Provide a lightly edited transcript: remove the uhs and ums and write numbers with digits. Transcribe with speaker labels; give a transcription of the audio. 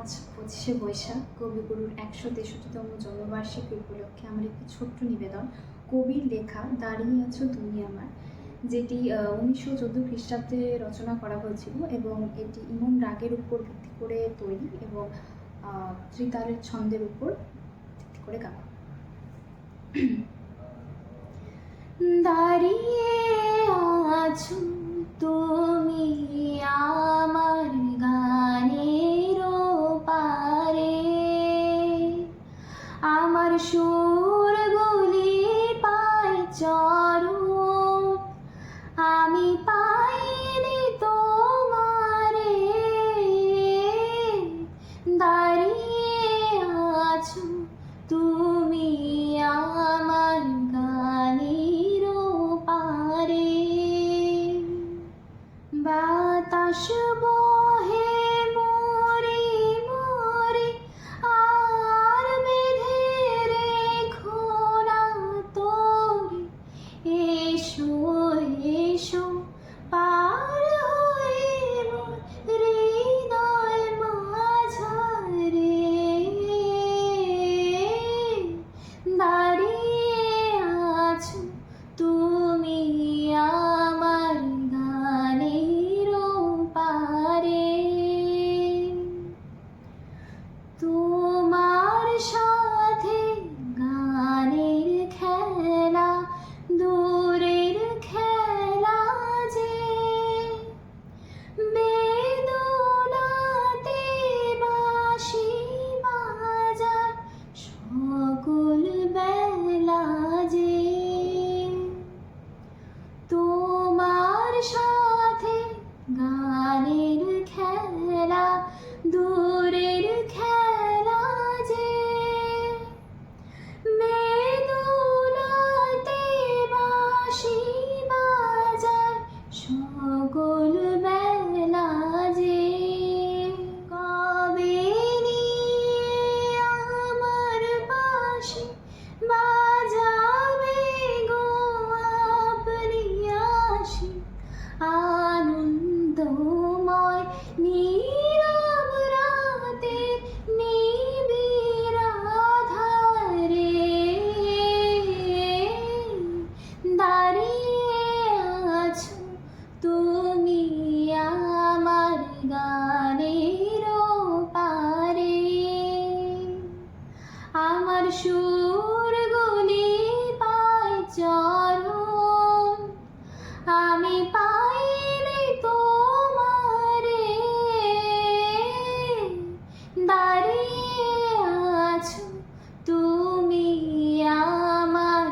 Speaker 1: আজ 25শে বৈশাখ কবিগুরুর 163তম জন্মবার্ষিকী উপলক্ষে আমার একটি ছোট্ট নিবেদন, কবির লেখা দাঁড়িয়ে আছো তুমি আমার, যেটি 1914 খ্রিস্টাব্দে রচনা করা হয়েছিল এবং এটি ইমন রাগের উপর ভিত্তি করে তৈরি এবং ত্রিতালের ছন্দের উপর ভিত্তি করে গাওয়া। দাঁড়িয়ে আছো তুমি আমার গানের পারে, আমার সুরগুলি পায় চরণ, আমি পাইনি তোমারে। দাঁড়িয়ে আছো তুমি আমার গানের পারে, বাতাস বহে মোরে মোরে আর বেঁধে রেখো না তোরে, এসো এসো পার হয়ে মোর হৃদয় মাঝারে। দাঁড়িয়ে আছো তুমি আমার গানের পারে, তোমার সাথে গানের খেলা দূরের খেলা যে, বেদনাতে বাঁশি বাজার সকল বেলা যে, তোমার সাথে গানের খেলা দূরের খেলা যে, বেদনাতে বাঁশি বাজার সকল বেলা যে। কবে নিয়ে আমার পাশে বাজাবে গো আপনি আসি, আনন্দময় নীরব রাতে নিবিড় আধারে। দাঁড়িয়ে আছো তুমি আমার গানের পারে, আমার সুরগুলি পায় চরণ, আমি পাইনি তোমারে। দাঁড়িয়ে আছো তুমি আমার